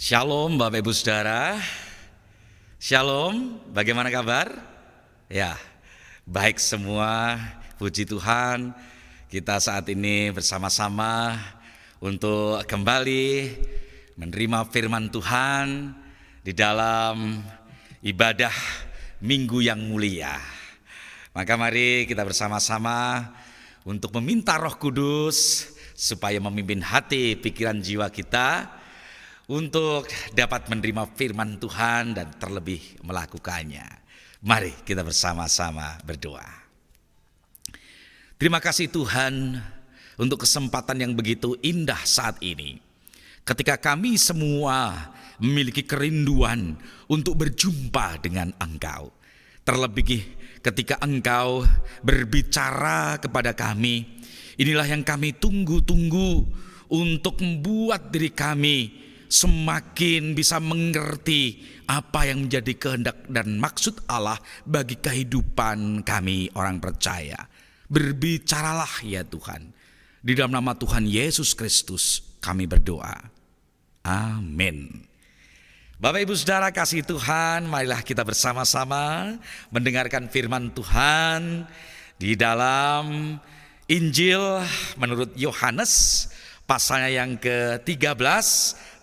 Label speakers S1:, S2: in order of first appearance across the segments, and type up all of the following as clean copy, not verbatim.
S1: Shalom Bapak Ibu Saudara. Shalom, bagaimana kabar? Ya, baik semua, puji Tuhan. Kita saat ini bersama-sama untuk kembali menerima firman Tuhan di dalam ibadah Minggu yang mulia. Maka mari kita bersama-sama untuk meminta Roh Kudus supaya memimpin hati, pikiran, jiwa kita untuk dapat menerima firman Tuhan dan terlebih melakukannya. Mari kita bersama-sama berdoa. Terima kasih Tuhan untuk kesempatan yang begitu indah saat ini. Ketika kami semua memiliki kerinduan untuk berjumpa dengan Engkau. Terlebih ketika Engkau berbicara kepada kami, inilah yang kami tunggu-tunggu untuk membuat diri kami semakin bisa mengerti apa yang menjadi kehendak dan maksud Allah bagi kehidupan kami orang percaya. Berbicaralah ya Tuhan. Di dalam nama Tuhan Yesus Kristus kami berdoa. Amin. Bapak Ibu Saudara kasih Tuhan, marilah kita bersama-sama mendengarkan firman Tuhan di dalam Injil menurut Yohanes pasalnya yang ke-13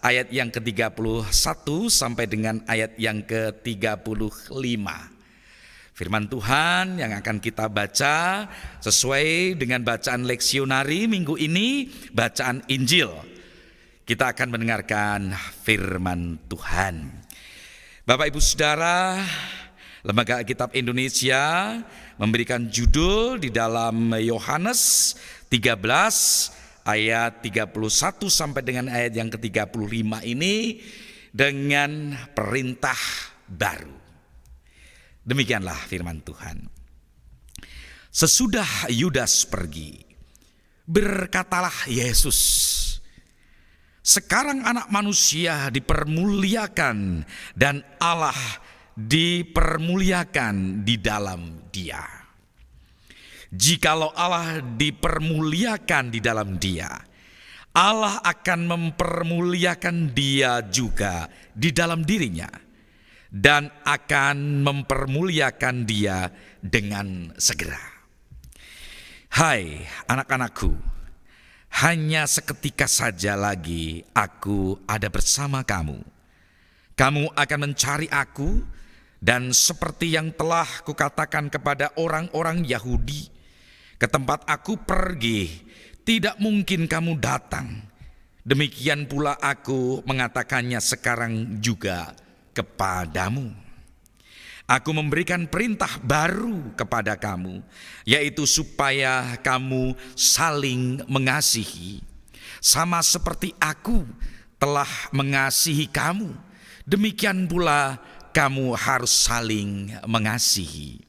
S1: ayat yang ke-31 sampai dengan ayat yang ke-35. Firman Tuhan yang akan kita baca sesuai dengan bacaan leksionari minggu ini, bacaan Injil. Kita akan mendengarkan firman Tuhan. Bapak Ibu Saudara, Lembaga Alkitab Indonesia memberikan judul di dalam Yohanes 13 ayat 31 sampai dengan ayat yang ke-35 ini dengan perintah baru. Demikianlah firman Tuhan. Sesudah Yudas pergi, berkatalah Yesus, sekarang anak manusia dipermuliakan dan Allah dipermuliakan di dalam Dia. Jikalau Allah dipermuliakan di dalam Dia, Allah akan mempermuliakan Dia juga di dalam dirinya dan akan mempermuliakan Dia dengan segera. Hai anak-anakku, hanya seketika saja lagi aku ada bersama kamu. Kamu akan mencari aku, dan seperti yang telah kukatakan kepada orang-orang Yahudi, ke tempat aku pergi, tidak mungkin kamu datang. Demikian pula aku mengatakannya sekarang juga kepadamu. Aku memberikan perintah baru kepada kamu, yaitu supaya kamu saling mengasihi. Sama seperti aku telah mengasihi kamu, demikian pula kamu harus saling mengasihi.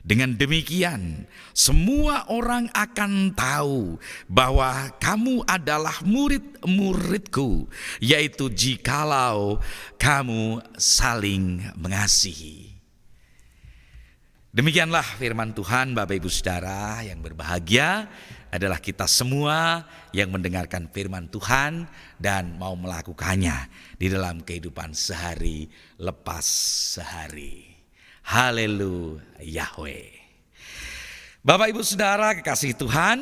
S1: Dengan demikian, semua orang akan tahu bahwa kamu adalah murid-muridku, yaitu jikalau kamu saling mengasihi. Demikianlah firman Tuhan. Bapak Ibu Saudara yang berbahagia adalah kita semua yang mendengarkan firman Tuhan dan mau melakukannya di dalam kehidupan sehari lepas sehari. Haleluya Yahweh. Bapak Ibu Saudara kekasih Tuhan,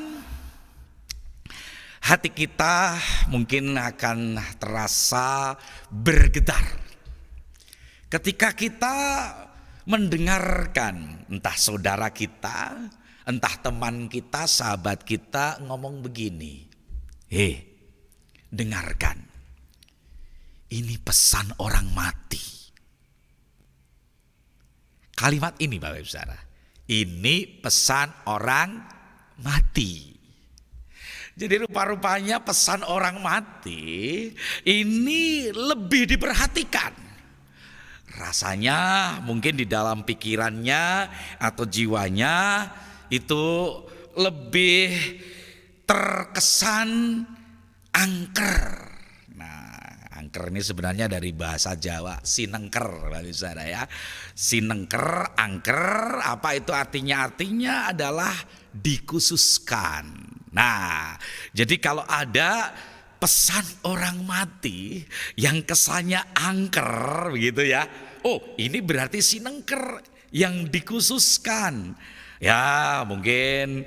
S1: hati kita mungkin akan terasa bergetar ketika kita mendengarkan entah saudara kita, entah teman kita, sahabat kita ngomong begini. Dengarkan, ini pesan orang mati. Kalimat ini Bapak Ibu Saudara, ini pesan orang mati. Jadi rupa-rupanya pesan orang mati ini lebih diperhatikan. Rasanya mungkin di dalam pikirannya atau jiwanya itu lebih terkesan angker. Angker ini sebenarnya dari bahasa Jawa, sinengker, Bapak Saudara ya. Sinengker, angker, apa itu artinya? Artinya adalah dikhususkan. Nah, jadi kalau ada pesan orang mati yang kesannya angker begitu ya. Oh, ini berarti sinengker yang dikhususkan. Ya, mungkin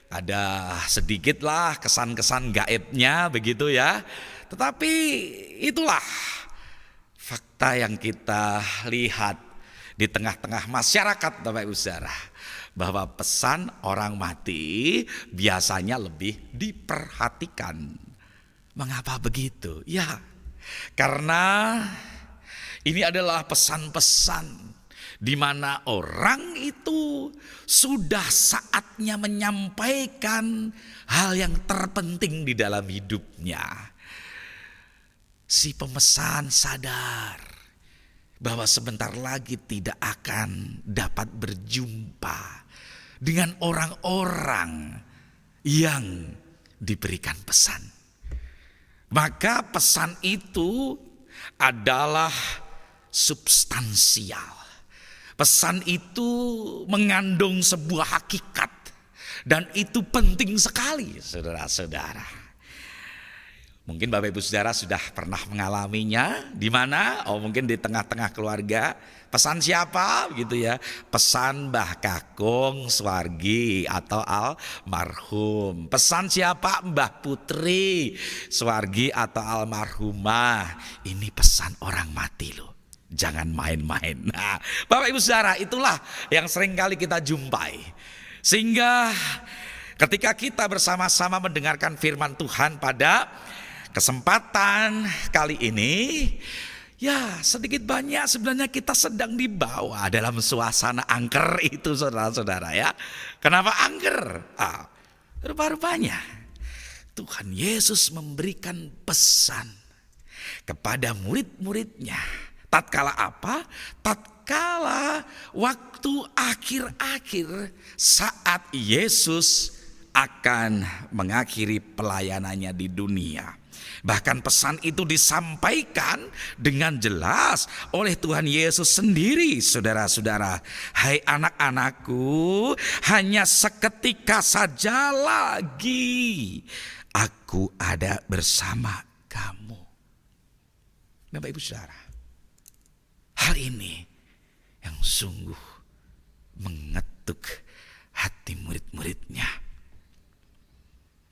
S1: ada sedikit lah kesan-kesan gaibnya begitu ya. Tetapi itulah fakta yang kita lihat di tengah-tengah masyarakat Bapak Ibu Saudara, bahwa pesan orang mati biasanya lebih diperhatikan. Mengapa begitu? Ya, karena ini adalah pesan-pesan di mana orang itu sudah saatnya menyampaikan hal yang terpenting di dalam hidupnya. Si pemesan sadar bahwa sebentar lagi tidak akan dapat berjumpa dengan orang-orang yang diberikan pesan. Maka pesan itu adalah substansial. Pesan itu mengandung sebuah hakikat dan itu penting sekali, saudara-saudara. Mungkin Bapak Ibu Saudara sudah pernah mengalaminya, di mana? Oh, mungkin di tengah-tengah keluarga. Pesan siapa gitu ya? Pesan Mbah Kakung Swargi atau almarhum. Pesan siapa? Mbah Putri Swargi atau almarhumah. Ini pesan orang mati loh. Jangan main-main. Nah, Bapak Ibu Saudara, itulah yang sering kali kita jumpai. Sehingga ketika kita bersama-sama mendengarkan firman Tuhan pada kesempatan kali ini, ya sedikit banyak sebenarnya kita sedang dibawa dalam suasana angker itu, saudara-saudara ya. Kenapa angker? Rupa-rupanya Tuhan Yesus memberikan pesan kepada murid-muridnya. Tatkala apa? Tatkala waktu akhir-akhir saat Yesus akan mengakhiri pelayanannya di dunia. Bahkan pesan itu disampaikan dengan jelas oleh Tuhan Yesus sendiri, saudara-saudara. Hai anak-anakku, hanya seketika saja lagi aku ada bersama kamu. Bapak Ibu Saudara, hal ini yang sungguh mengetuk hati murid-muridnya.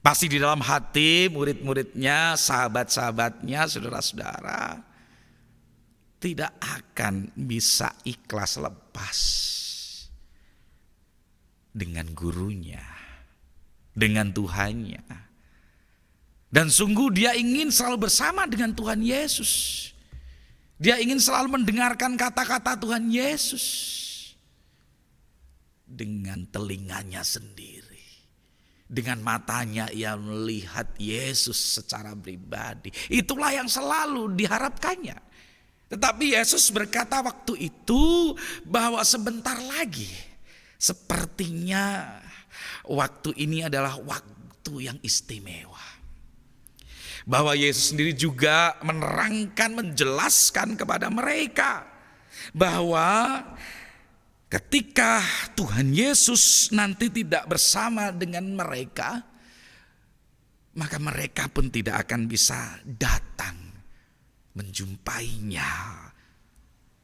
S1: Pasti di dalam hati murid-muridnya, sahabat-sahabatnya, saudara-saudara, tidak akan bisa ikhlas lepas dengan gurunya, dengan Tuhannya. Dan sungguh dia ingin selalu bersama dengan Tuhan Yesus. Dia ingin selalu mendengarkan kata-kata Tuhan Yesus dengan telinganya sendiri. Dengan matanya ia melihat Yesus secara pribadi. Itulah yang selalu diharapkannya. Tetapi Yesus berkata waktu itu bahwa sebentar lagi sepertinya waktu ini adalah waktu yang istimewa. Bahwa Yesus sendiri juga menerangkan, menjelaskan kepada mereka bahwa ketika Tuhan Yesus nanti tidak bersama dengan mereka, maka mereka pun tidak akan bisa datang menjumpainya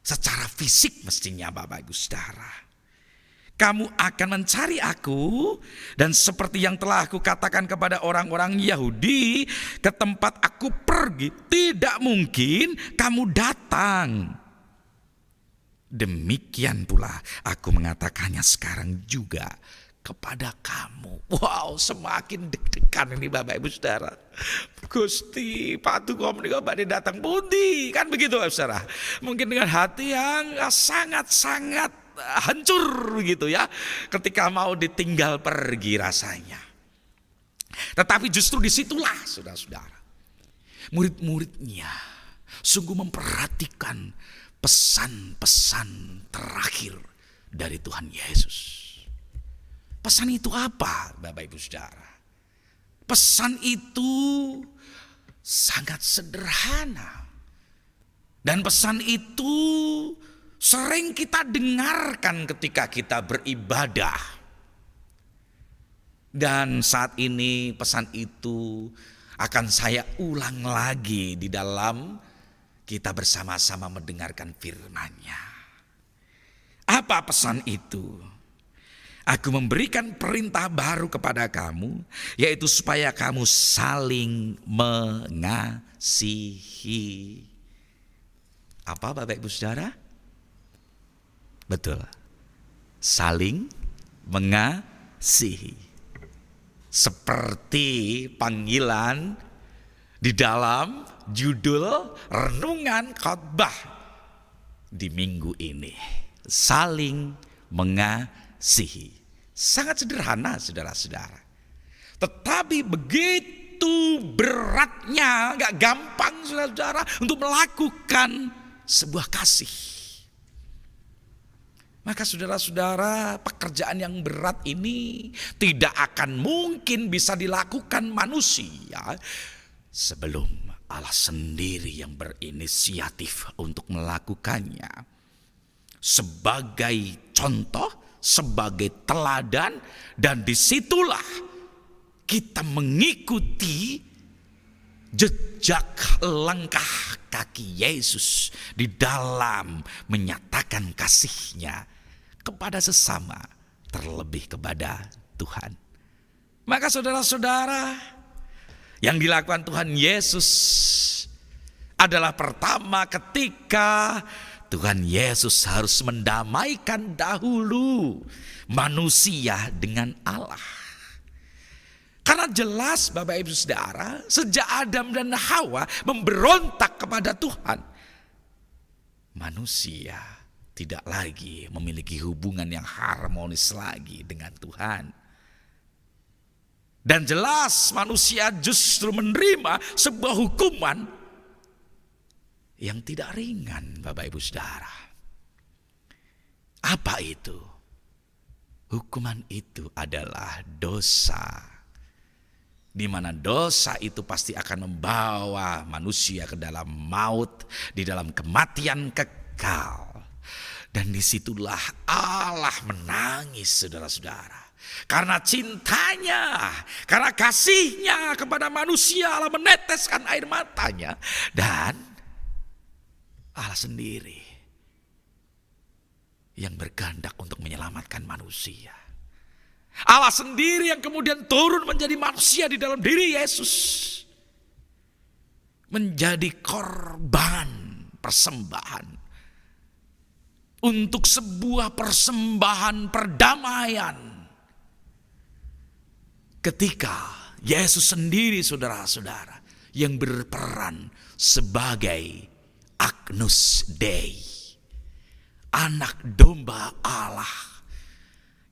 S1: secara fisik mestinya, Bapak Ibu Saudara. Kamu akan mencari aku, dan seperti yang telah aku katakan kepada orang-orang Yahudi, ke tempat aku pergi tidak mungkin kamu datang. Demikian pula aku mengatakannya sekarang juga kepada kamu. Wow, semakin deg-degan ini Bapak Ibu Saudara. Gusti, patu komunikasi badhe datang pundi, kan begitu Bapak Saudara. Mungkin dengan hati yang sangat-sangat hancur begitu ya, ketika mau ditinggal pergi rasanya. Tetapi justru disitulah saudara-saudara, murid-muridnya sungguh memperhatikan pesan-pesan terakhir dari Tuhan Yesus. Pesan itu apa, Bapak Ibu Saudara? Pesan itu sangat sederhana. Dan pesan itu sering kita dengarkan ketika kita beribadah. Dan saat ini pesan itu akan saya ulang lagi di dalam kita bersama-sama mendengarkan firman-Nya. Apa pesan itu? Aku memberikan perintah baru kepada kamu, yaitu supaya kamu saling mengasihi. Apa Bapak Ibu Saudara? Betul. Saling mengasihi. Seperti panggilan di dalam judul renungan khotbah di minggu ini. Saling mengasihi. Sangat sederhana saudara-saudara. Tetapi begitu beratnya, gak gampang saudara-saudara untuk melakukan sebuah kasih. Maka saudara-saudara, pekerjaan yang berat ini tidak akan mungkin bisa dilakukan manusia sebelum Allah sendiri yang berinisiatif untuk melakukannya. Sebagai contoh, sebagai teladan, dan disitulah kita mengikuti jejak langkah kaki Yesus di dalam menyatakan kasih-Nya kepada sesama, terlebih kepada Tuhan. Maka saudara-saudara, yang dilakukan Tuhan Yesus adalah pertama ketika Tuhan Yesus harus mendamaikan dahulu manusia dengan Allah. Karena jelas Bapak Ibu Saudara, sejak Adam dan Hawa memberontak kepada Tuhan, manusia tidak lagi memiliki hubungan yang harmonis lagi dengan Tuhan. Dan jelas manusia justru menerima sebuah hukuman yang tidak ringan Bapak Ibu Saudara. Apa itu? Hukuman itu adalah dosa. Di mana dosa itu pasti akan membawa manusia ke dalam maut, di dalam kematian kekal. Dan disitulah Allah menangis saudara-saudara. Karena cintanya, karena kasihnya kepada manusia, Allah meneteskan air matanya. Dan Allah sendiri yang berkehendak untuk menyelamatkan manusia. Allah sendiri yang kemudian turun menjadi manusia di dalam diri Yesus. Menjadi korban persembahan. Untuk sebuah persembahan perdamaian. Ketika Yesus sendiri saudara-saudara yang berperan sebagai Agnus Dei, anak domba Allah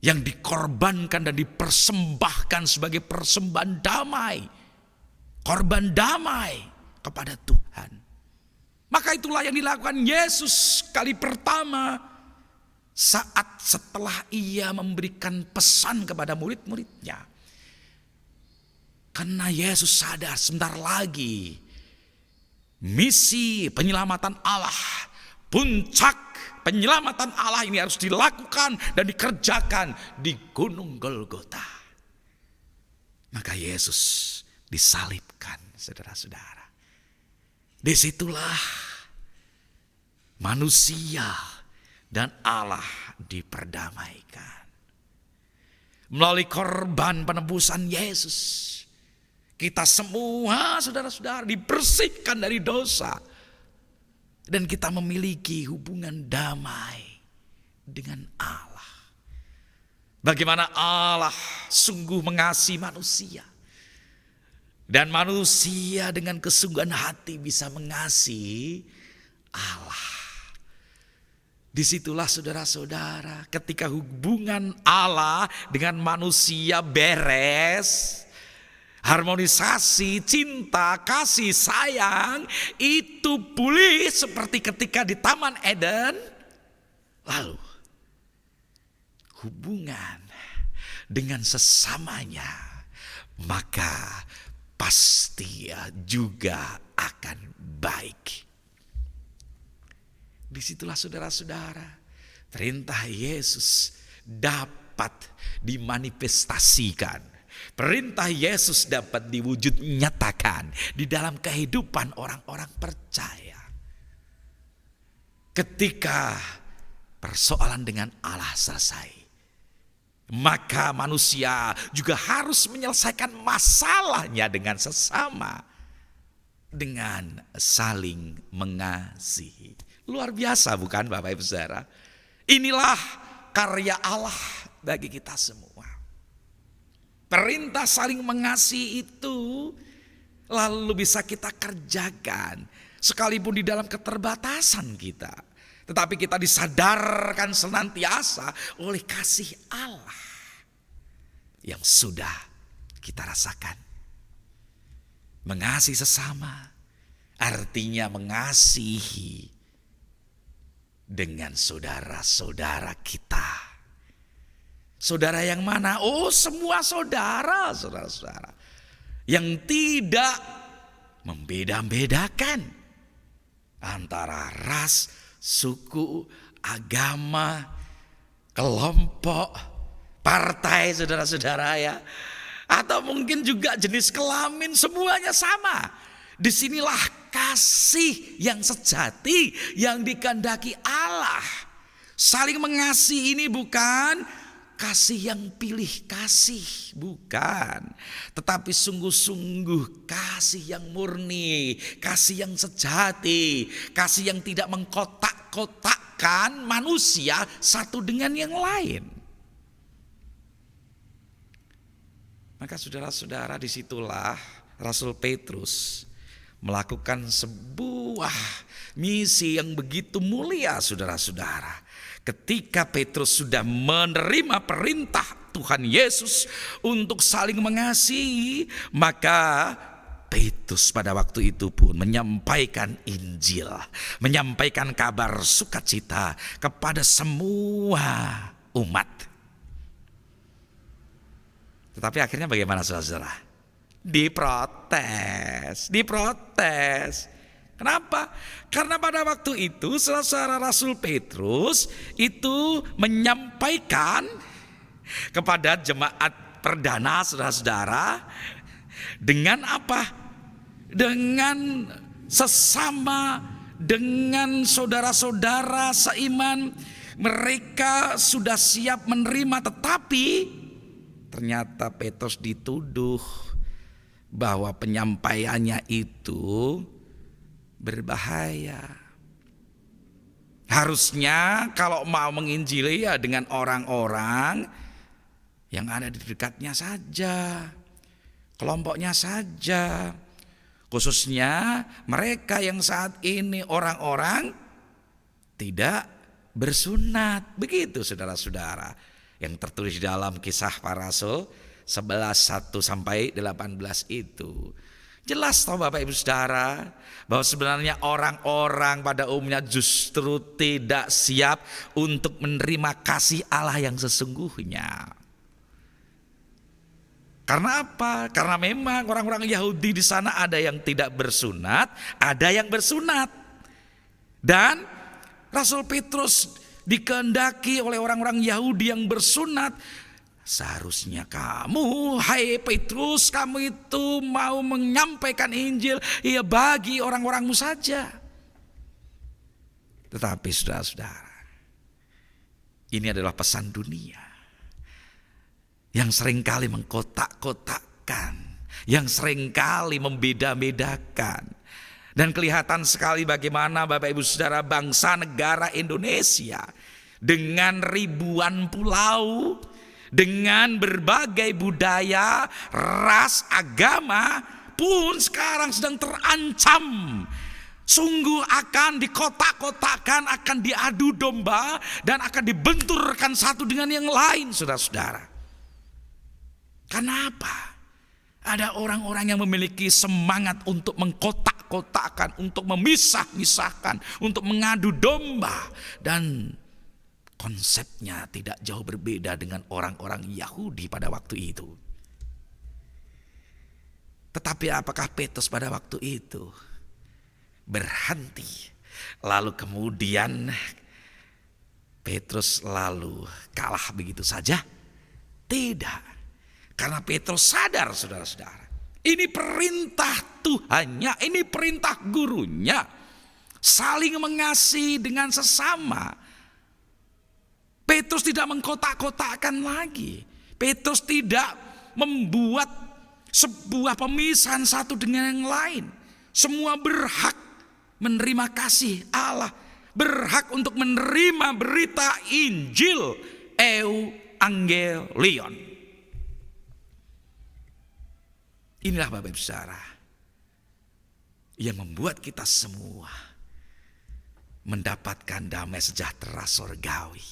S1: yang dikorbankan dan dipersembahkan sebagai persembahan damai, korban damai kepada Tuhan. Maka itulah yang dilakukan Yesus kali pertama saat setelah ia memberikan pesan kepada murid-muridnya. Karena Yesus sadar sebentar lagi misi penyelamatan Allah, puncak penyelamatan Allah ini harus dilakukan dan dikerjakan di Gunung Golgota. Maka Yesus disalibkan, saudara-saudara. Disitulah manusia dan Allah diperdamaikan. Melalui korban penebusan Yesus, kita semua saudara-saudara dibersihkan dari dosa. Dan kita memiliki hubungan damai dengan Allah. Bagaimana Allah sungguh mengasihi manusia. Dan manusia dengan kesungguhan hati bisa mengasihi Allah. Disitulah saudara-saudara ketika hubungan Allah dengan manusia beres, harmonisasi, cinta, kasih, sayang itu pulih seperti ketika di Taman Eden. Lalu hubungan dengan sesamanya maka pasti juga akan baik. Disitulah saudara-saudara perintah Yesus dapat dimanifestasikan Perintah Yesus dapat diwujud nyatakan di dalam kehidupan orang-orang percaya. Ketika persoalan dengan Allah selesai, maka manusia juga harus menyelesaikan masalahnya dengan sesama, dengan saling mengasihi. Luar biasa bukan Bapak Ibu Saudara? Inilah karya Allah bagi kita semua. Perintah saling mengasihi itu lalu bisa kita kerjakan sekalipun di dalam keterbatasan kita. Tetapi kita disadarkan senantiasa oleh kasih Allah yang sudah kita rasakan. Mengasihi sesama artinya mengasihi dengan saudara-saudara kita. Saudara yang mana? Oh, semua saudara, saudara-saudara. Yang tidak membeda-bedakan antara ras, suku, agama, kelompok, partai, saudara-saudara ya. Atau mungkin juga jenis kelamin, semuanya sama. Disinilah kasih yang sejati yang dikehendaki Allah. Saling mengasihi ini bukan kasih yang pilih kasih, bukan. Tetapi sungguh-sungguh kasih yang murni, kasih yang sejati, kasih yang tidak mengkotak-kotakkan manusia satu dengan yang lain. Maka saudara-saudara, disitulah Rasul Petrus melakukan sebuah misi yang begitu mulia, saudara-saudara. Ketika Petrus sudah menerima perintah Tuhan Yesus untuk saling mengasihi, maka Petrus pada waktu itu pun menyampaikan Injil, menyampaikan kabar sukacita kepada semua umat. Tetapi akhirnya bagaimana saudara-saudara? Diprotes. Kenapa? Karena pada waktu itu saudara Rasul Petrus itu menyampaikan kepada jemaat perdana saudara-saudara dengan apa? Dengan sesama, dengan saudara-saudara seiman. Mereka sudah siap menerima, tetapi ternyata Petrus dituduh bahwa penyampaiannya itu berbahaya. Harusnya kalau mau menginjili ya dengan orang-orang yang ada di dekatnya saja, kelompoknya saja. Khususnya mereka yang saat ini orang-orang tidak bersunat. Begitu saudara-saudara, yang tertulis di dalam Kisah Para Rasul 11:1-18 itu. Jelas tahu Bapak Ibu Saudara bahwa sebenarnya orang-orang pada umumnya justru tidak siap untuk menerima kasih Allah yang sesungguhnya. Karena apa? Karena memang orang-orang Yahudi di sana ada yang tidak bersunat, ada yang bersunat. Dan Rasul Petrus dikehendaki oleh orang-orang Yahudi yang bersunat. Seharusnya kamu, hai Petrus, kamu itu mau menyampaikan Injil ya bagi orang-orangmu saja. Tetapi saudara-saudara, ini adalah pesan dunia yang seringkali mengkotak-kotakkan, yang seringkali membeda-bedakan. Dan kelihatan sekali bagaimana Bapak Ibu Saudara bangsa negara Indonesia dengan ribuan pulau, dengan berbagai budaya, ras, agama pun sekarang sedang terancam. Sungguh akan dikotak-kotakkan, akan diadu domba dan akan dibenturkan satu dengan yang lain, saudara-saudara. Kenapa? Ada orang-orang yang memiliki semangat untuk mengkotak-kotakkan, untuk memisah-misahkan, untuk mengadu domba. Dan konsepnya tidak jauh berbeda dengan orang-orang Yahudi pada waktu itu. Tetapi apakah Petrus pada waktu itu berhenti? Lalu kemudian Petrus lalu kalah begitu saja? Tidak. Karena Petrus sadar, saudara-saudara, ini perintah Tuhannya, ini perintah gurunya. Saling mengasihi dengan sesama. Petrus tidak mengkotak-kotakkan lagi. Petrus tidak membuat sebuah pemisahan satu dengan yang lain. Semua berhak menerima kasih Allah, berhak untuk menerima berita Injil Evangelion. Inilah Bapak Ibu Saudara yang membuat kita semua mendapatkan damai sejahtera surgawi.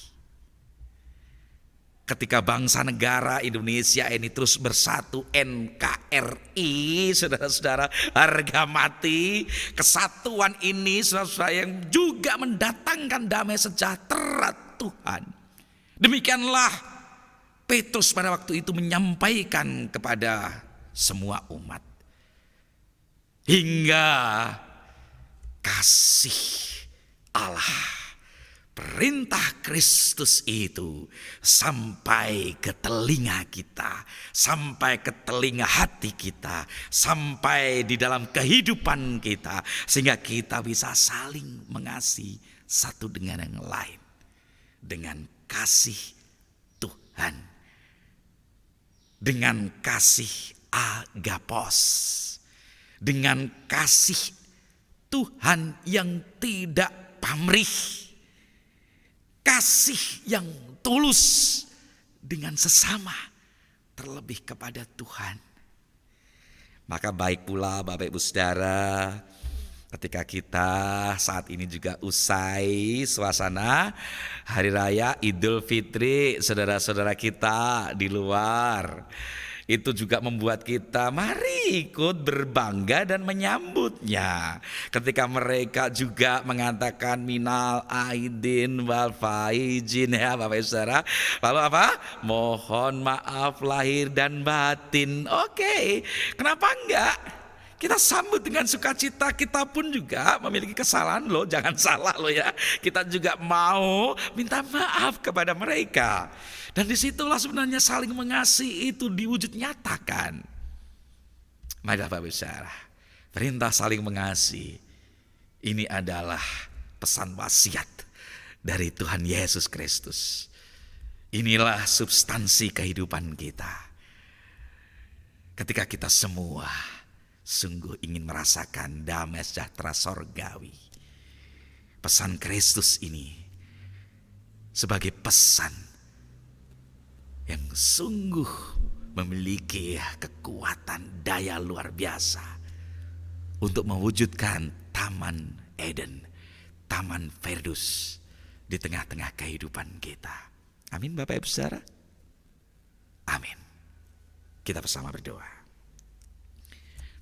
S1: Ketika bangsa negara Indonesia ini terus bersatu, NKRI, saudara-saudara, harga mati, kesatuan ini saudara-saudara yang juga mendatangkan damai sejahtera Tuhan. Demikianlah Petrus pada waktu itu menyampaikan kepada semua umat. Hingga kasih Allah, perintah Kristus itu sampai ke telinga kita, sampai ke telinga hati kita, sampai di dalam kehidupan kita, sehingga kita bisa saling mengasihi satu dengan yang lain dengan kasih Tuhan, dengan kasih agapos, dengan kasih Tuhan yang tidak pamrih, kasih yang tulus dengan sesama, terlebih kepada Tuhan. Maka baik pula Bapak Ibu Saudara, ketika kita saat ini juga usai suasana Hari Raya Idul Fitri, saudara-saudara kita di luar, itu juga membuat kita mari ikut berbangga dan menyambutnya. Ketika mereka juga mengatakan minal aidin wal faizin, ya Bapak Ibu Saudara. Lalu apa? Mohon maaf lahir dan batin. Oke, kenapa enggak? Kita sambut dengan sukacita. Kita pun juga memiliki kesalahan loh, jangan salah loh ya. Kita juga mau minta maaf kepada mereka. Dan disitulah sebenarnya saling mengasihi itu diwujud nyatakan. Mari Bapak Ibu Saudara, perintah saling mengasihi ini adalah pesan wasiat dari Tuhan Yesus Kristus. Inilah substansi kehidupan kita. Ketika kita semua sungguh ingin merasakan damai sejahtera sorgawi, pesan Kristus ini sebagai pesan yang sungguh memiliki kekuatan daya luar biasa untuk mewujudkan Taman Eden, Taman Firdaus di tengah-tengah kehidupan kita. Amin Bapak Ibu Saudara. Amin. Kita bersama berdoa.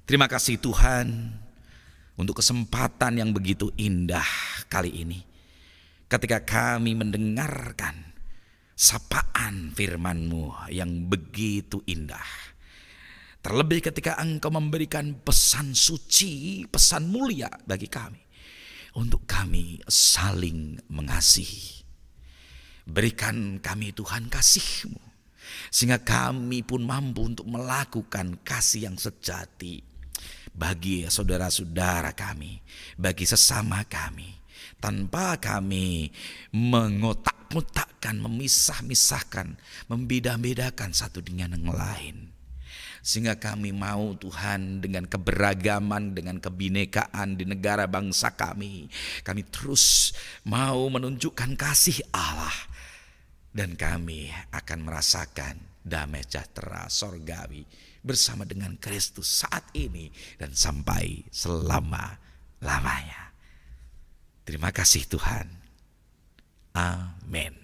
S1: Terima kasih Tuhan untuk kesempatan yang begitu indah kali ini, ketika kami mendengarkan sapaan firman-Mu yang begitu indah. Terlebih ketika Engkau memberikan pesan suci, pesan mulia bagi kami, untuk kami saling mengasihi. Berikan kami Tuhan kasih-Mu, sehingga kami pun mampu untuk melakukan kasih yang sejati bagi saudara-saudara kami, bagi sesama kami, tanpa kami mengotak-ngotakkan, memisah-misahkan, membeda-bedakan satu dengan yang lain. Sehingga kami mau Tuhan dengan keberagaman, dengan kebinekaan di negara bangsa kami terus mau menunjukkan kasih Allah. Dan kami akan merasakan damai sejahtera sorgawi bersama dengan Kristus saat ini dan sampai selama-lamanya. Terima kasih Tuhan. Amin.